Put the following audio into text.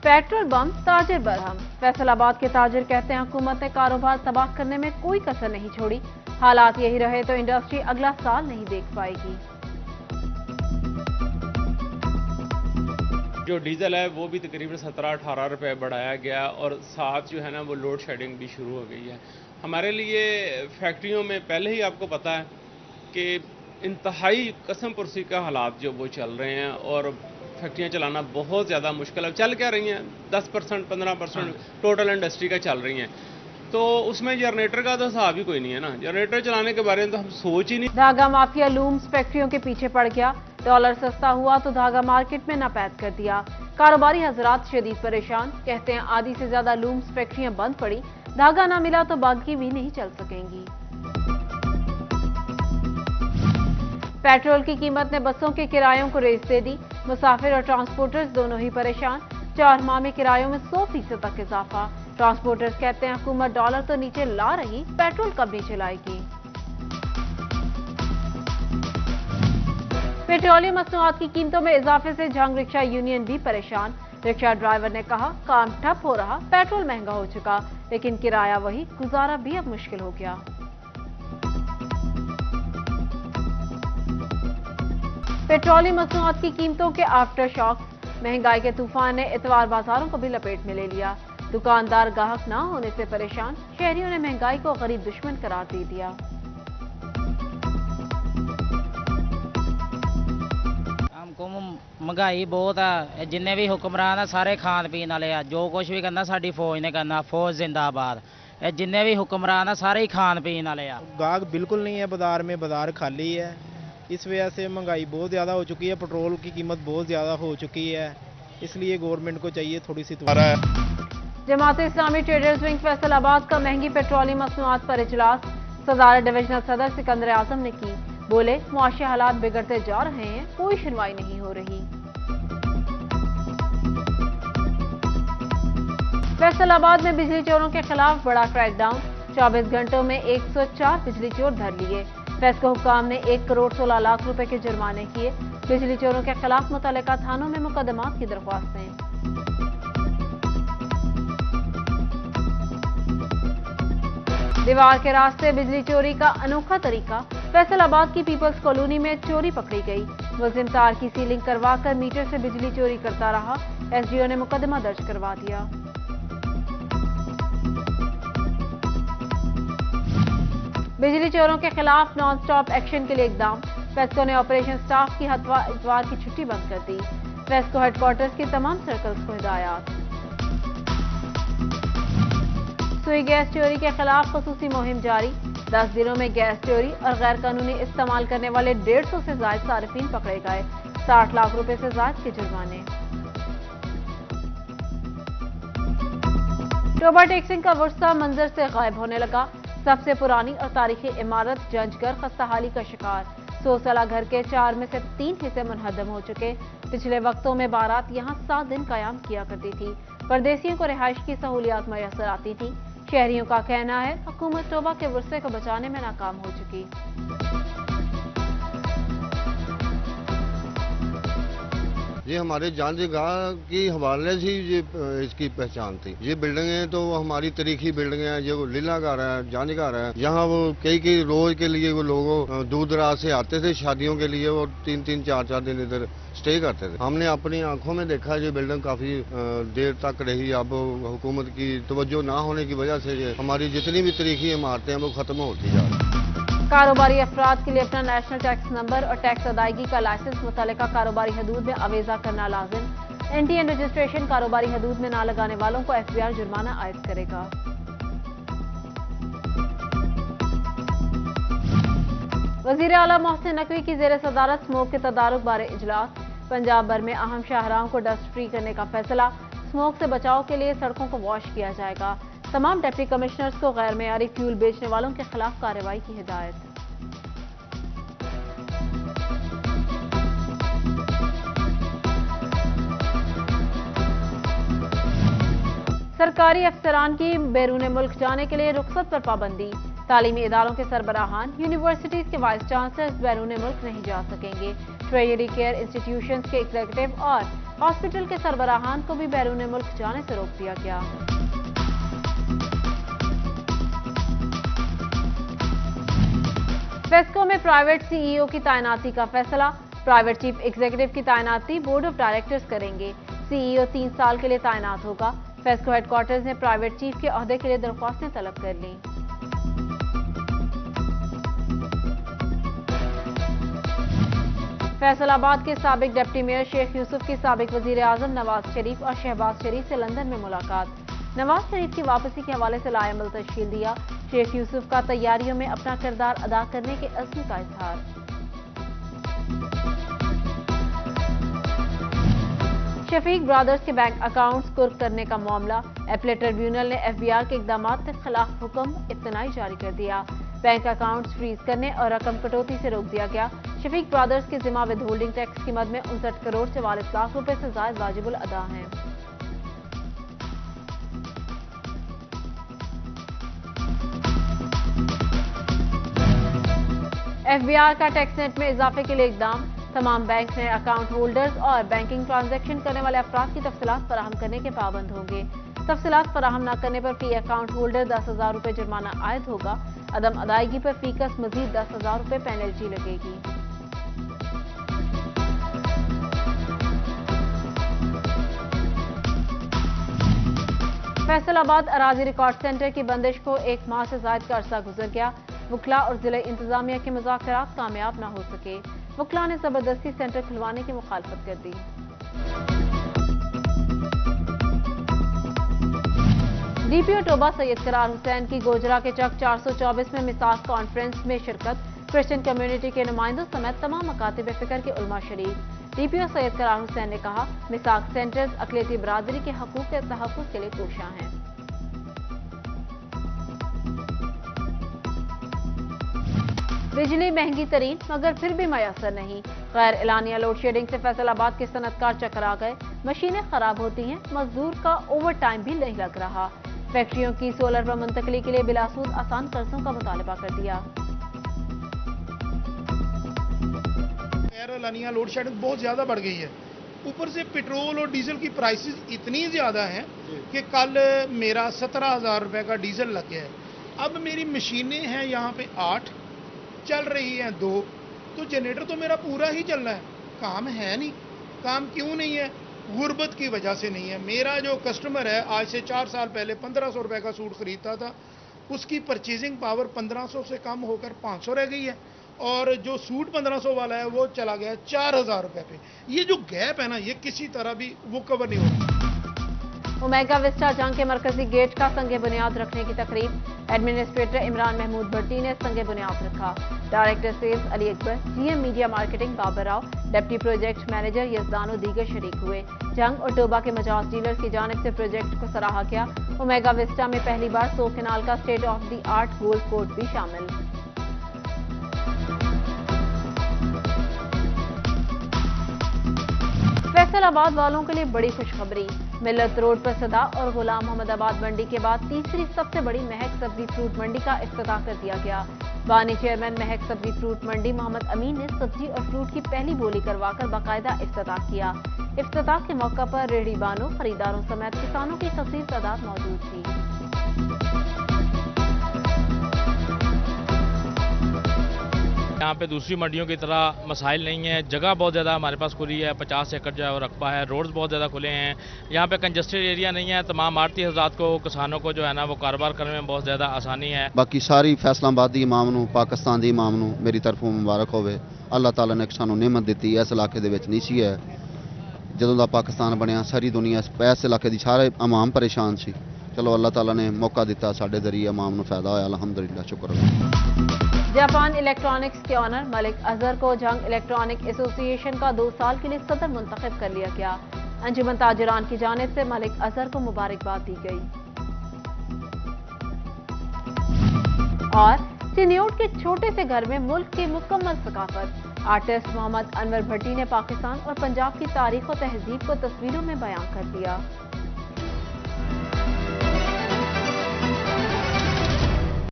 Petrol bomb ताजिर Barham. Faisalabad के ताजिर कहते हैं हुकूमत ने कारोबार तबाह करने में कोई कसर नहीं छोड़ी। हालात यही रहे तो इंडस्ट्री अगला साल नहीं देख पाएगी। जो डीजल है वो भी तकरीबन 17-18 रुपए बढ़ाया गया और साथ जो है ना वो लोड शेडिंग भी शुरू हो गई है। हमारे लिए फैक्ट्रियों में पहले ही आपको पता है कि इंतहाई कसम पुरसी का हालात जो वो चल रहे हैं और फैक्ट्रियां चलाना बहुत ज़्यादा मुश्किल है। चल क्या रही हैं 10% 15% टोटल इंडस्ट्री का चल रही हैं, तो उसमें जनरेटर का तो हिसाब ही कोई नहीं है ना। जनरेटर चलाने के बारे में तो हम सोच ही नहीं। धागा माफिया लूम्स फैक्ट्रियों के पीछे पड़ गया। डॉलर सस्ता हुआ तो धागा मार्केट में नापैद कर दिया। कारोबारी हजरात शदीद परेशान। कहते हैं आधी से ज्यादा लूम्स फैक्ट्रियां बंद पड़ी। धागा ना मिला तो बाकी भी नहीं चल सकेंगी। पेट्रोल की कीमत ने बसों के किरायों को रेस दे दी। मुसाफिर और ट्रांसपोर्टर्स दोनों ही परेशान। 4 माह में किरायों में 100% तक इजाफा। ट्रांसपोर्टर्स कहते हैं हुकूमत डॉलर तो नीचे ला रही, पेट्रोल कब नीचे लाएगी। पेट्रोलियम मसनूआत की कीमतों में इजाफे से झंग रिक्शा यूनियन भी परेशान। रिक्शा ड्राइवर ने कहा काम ठप हो रहा, पेट्रोल महंगा हो चुका, लेकिन किराया वही, गुजारा भी अब मुश्किल हो गया। पेट्रोलियम मसनूआत की कीमतों के आफ्टर शॉक्स। महंगाई के तूफान ने इतवार बाजारों को भी लपेट में ले लिया। दुकानदार ग्राहक ना होने से परेशान। शहरियों ने महंगाई को गरीब दुश्मन करार दे दिया। हमको महंगाई बहुत है। जिन्ने भी हुक्मरान है सारे खान पीन वाले आ। जो कुछ भी करना साडी फौज ने करना, फौज जिंदाबाद। जिन्ने भी हुक्मरान है सारे ही खान पीन वाले आ। गाहक बिल्कुल नहीं है बाजार में, बाजार खाली है। इस वजह से महंगाई बहुत ज़्यादा हो चुकी है। पेट्रोल की कीमत बहुत ज़्यादा हो चुकी है, इसलिए गवर्नमेंट को चाहिए थोड़ी सी जमात इस्लामी ट्रेडर्स विंग फैसलाबाद का महंगी पेट्रोलियम मसनूआत पर इजलास। सदारत डिविजनल सदर सिकंदर आजम ने की। बोले मुआशी हालात बिगड़ते जा रहे हैं, कोई सुनवाई नहीं हो रही। फैसलाबाद में बिजली चोरों के खिलाफ बड़ा क्रैकडाउन। 24 घंटों में 104 बिजली चोर धर लिए। फैसको हुकाम ने 1 करोड़ 16 लाख रुपए के जुर्माने किए। बिजली चोरों के खिलाफ मुतल्लिका थानों में मुकदमात की दरख्वास्तें। दीवार के रास्ते बिजली चोरी का अनोखा तरीका। फैसलाबाद की पीपल्स कॉलोनी में चोरी पकड़ी गई। मुलजिम तार की सीलिंग करवाकर मीटर से बिजली चोरी करता रहा। एसडीओ ने मुकदमा दर्ज करवा दिया। बिजली चोरों के खिलाफ नॉन स्टॉप एक्शन के लिए इकदाम। फेस्को ने ऑपरेशन स्टाफ की इतवार की छुट्टी बंद कर दी। फेस्को हेडक्वार्टर्स की तमाम सर्कल्स को हिदायत। सुई गैस चोरी के खिलाफ खसूसी मुहिम जारी। 10 दिनों में गैस चोरी और गैर कानूनी इस्तेमाल करने वाले 150 से ज्यादा सार्फिन पकड़े गए। 60 लाख रुपए से ज्यादा के जुर्माने। टोबा टेक्सिंग का वर्षा मंजर से गायब होने लगा। सबसे पुरानी और तारीखी इमारत जंजगर खस्ताहाली का शिकार। 100 साला घर के 4 में से 3 हिस्से मुनहदम हो चुके। पिछले वक्तों में बारात यहां 7 दिन कयाम किया करती थी। परदेसियों को रिहाइश की सहूलियात मैसर आती थी। शहरियों का कहना है हुकूमत टोबा के वर्षे को बचाने में नाकाम हो चुकी। ये हमारे जहांगीरगाह की हवाले से ये इसकी पहचान थी। ये बिल्डिंगें तो हमारी तारीखी बिल्डिंगें हैं। ये लीला घर है, जहांगीरगाह है। यहाँ वो कई रोज के लिए वो लोग दूर दराज से आते थे शादियों के लिए और 3-3 4-4 दिन इधर स्टे करते थे। हमने अपनी आंखों में देखा ये बिल्डिंग काफी देर तक रही। अब हुकूमत की तवज्जो ना होने की वजह से हमारी जितनी भी तारीखी इमारतें हैं वो खत्म होती जा रही। कारोबारी अफराद के लिए अपना नेशनल टैक्स नंबर और टैक्स अदायगी का लाइसेंस मुतल्लिका कारोबारी हदूद में अवेजा करना लाजिम। एनटीएन रजिस्ट्रेशन कारोबारी हदूद में ना लगाने वालों को एफबीआर जुर्माना आयद करेगा। वजीर आला मोहसिन नकवी की जेर सदारत स्मोक के तदारुक बारे इजलास। पंजाब भर में अहम शाहराहों को डस्ट फ्री करने का फैसला। स्मोक से बचाव के लिए सड़कों को वॉश किया जाएगा। तमाम डिप्टी कमिश्नर्स को गैर मेयारी फ्यूल बेचने वालों के खिलाफ कार्रवाई की हिदायत। सरकारी अफसरान की बैरून मुल्क जाने के लिए रुखसत पर पाबंदी। तालीमी इदारों के सरबराहान, यूनिवर्सिटीज के वाइस चांसलर्स बैरून मुल्क नहीं जा सकेंगे। ट्रेजरी केयर इंस्टीट्यूशंस के एग्जीक्यूटिव और हॉस्पिटल के सरबराहान को भी बैरून मुल्क जाने से रोक दिया गया। फेस्को में प्राइवेट सीईओ की तैनाती का फैसला। प्राइवेट चीफ एग्जीक्यूटिव की तैनाती बोर्ड ऑफ डायरेक्टर्स करेंगे। सीईओ 3 साल के लिए तैनात होगा। फेस्को हेडक्वार्टर्स ने प्राइवेट चीफ के ओहदे के लिए दरख्वास्तें तलब कर ली। फैसलाबाद के साबिक डिप्टी मेयर शेख यूसुफ की साबिक वजीर आजम नवाज शरीफ और शहबाज शरीफ से लंदन में मुलाकात। नवाज शरीफ की वापसी के हवाले से लाएमल तश्कील दिया। शेख यूसुफ का तैयारियों में अपना किरदार अदा करने के अज़्म का इजहार। शफीक ब्रदर्स के बैंक अकाउंट्स कुर्क करने का मामला। एपलेट ट्रिब्यूनल ने एफबीआर के इकदामात के खिलाफ हुक्म इब्तनाई जारी कर दिया। बैंक अकाउंट्स फ्रीज करने और रकम कटौती से रोक दिया गया। शफीक ब्रदर्स के जिम्मा विद होल्डिंग टैक्स की मद में 59 करोड़ 44 लाख रुपए से जायद वाजिबुल अदा हैं। एफबीआर का टैक्स नेट में इजाफे के लिए इकदाम। तमाम बैंक ने अकाउंट होल्डर्स और बैंकिंग ट्रांजैक्शन करने वाले अफराद की तफसीलात फराहम करने के पाबंद होंगे। तफसीलात फराहम न करने पर फी अकाउंट होल्डर 10,000 रुपए जुर्माना आयद होगा। अदम अदायगी पर फीकस मजीद 10,000 रुपए पेनल्टी लगेगी। फैसलाबाद अराजी रिकॉर्ड सेंटर की बंदिश को 1 माह से ज्यादा का अरसा गुजर गया। वकला और जिला इंतजामिया के मुज़ाकरात कामयाब न हो सके। वकला ने जबरदस्ती सेंटर खुलवाने की मुखालफत कर दी। डीपीओ टोबा सैयद करार हुसैन की गोजरा के चक 424 में मिसाक कॉन्फ्रेंस में शिरकत। क्रिश्चियन कम्युनिटी के नुमाइंदों समेत तमाम मकातिब फिक्र के उलमा शरीक। डीपीओ सैयद करार हुसैन ने कहा, मिसाक सेंटर्स अक़लियती बरादरी के हकूक़ के तहफ़्फ़ुज़ के लिए कोशां हैं। बिजली महंगी तरीन मगर फिर भी मयसर नहीं। गैर एलानिया लोड शेडिंग से फैसलाबाद के सनतकार चकरा गए। मशीनें खराब होती हैं, मजदूर का ओवर टाइम भी नहीं लग रहा। फैक्ट्रियों की सोलर पर मुंतकली के लिए बिलासूद आसान कर्जों का मुतालबा कर दिया। गैर एलानिया लोड शेडिंग बहुत ज्यादा बढ़ गई है। ऊपर से पेट्रोल और डीजल की प्राइसेस इतनी ज्यादा हैं कि कल मेरा 17,000 रुपए का डीजल लग गया है। अब मेरी मशीनें हैं यहाँ पे 8 चल रही हैं 2, तो जनरेटर तो मेरा पूरा ही चल रहा है। काम है नहीं। काम क्यों नहीं है? गुर्बत की वजह से नहीं है। मेरा जो कस्टमर है आज से 4 साल पहले 1500 रुपए का सूट खरीदता था, उसकी परचेजिंग पावर 1500 से कम होकर 500 रह गई है, और जो सूट 1500 वाला है वो चला गया 4,000 रुपए पे। ये जो गैप है ना, ये किसी तरह भी वो कवर नहीं होगा। ओमेगा विस्टा जंग के मरकजी गेट का संगे बुनियाद रखने की तकरीब। एडमिनिस्ट्रेटर इमरान महमूद भट्टी ने संगे बुनियाद रखा। Director sales Ali Akbar, GM media marketing Babar Rao, deputy project manager यजदानो दीगर शरीक हुए। जंग और टोबा के मजाज डीलर्स की जानिब से प्रोजेक्ट को सराहा गया। ओमेगा विस्टा में पहली बार 100 केनाल का state of the art golf court भी शामिल। फैसलाबाद वालों के लिए बड़ी खुशखबरी। मिल्लत रोड पर सदा और गुलाम मोहम्मदाबाद मंडी के बाद तीसरी सबसे बड़ी महक सब्जी फ्रूट मंडी का इफ्तिताह कर दिया गया। बानी चेयरमैन महक सब्जी फ्रूट मंडी मोहम्मद अमीन ने सब्जी और फ्रूट की पहली बोली करवाकर बाकायदा इफ्तिताह किया। इफ्तिताह के मौका पर रेहड़ी बानों, खरीदारों समेत किसानों की कसीर तादाद मौजूद थी। यहाँ पे दूसरी मंडियों की तरह मसाइल नहीं है। जगह बहुत ज़्यादा हमारे पास खुली है, 50 एकड़ जो है वो रकबा है। रोड्स बहुत ज़्यादा खुले हैं। यहाँ पे कंजस्टेड एरिया नहीं है। तमाम आड़ती हज़रात को, किसानों को जो है ना वो कारोबार करने में बहुत ज़्यादा आसानी है। बाकी सारी फैसलाबाद दी इमाम नूं, पाकिस्तान दी इमाम नूं मेरी तरफों मुबारक होवे। अल्लाह ताला ने सानू नेमत दी। इस इलाके दे विच नहीं सी है। जदों दा पाकिस्तान बनया सारी दुनिया इस इलाके दी सारे इमाम परेशान सी। चलो अल्लाह ताला ने मौका दिता, साडे जरिए इमाम नूं फायदा होया। अल्हम्दुलिल्लाह, शुक्र। जापान इलेक्ट्रॉनिक्स के ऑनर मलिक अजहर को जंग इलेक्ट्रॉनिक एसोसिएशन का 2 साल के लिए सदर मुंतखब कर लिया गया। अंजुमन ताजिरान की जानिब से मलिक अजहर को मुबारकबाद दी गई। और चिन्योट के छोटे से घर में मुल्क की मुकम्मल सकाफत। आर्टिस्ट मोहम्मद अनवर भट्टी ने पाकिस्तान और पंजाब की तारीख और तहजीब को तस्वीरों में बयां कर दिया।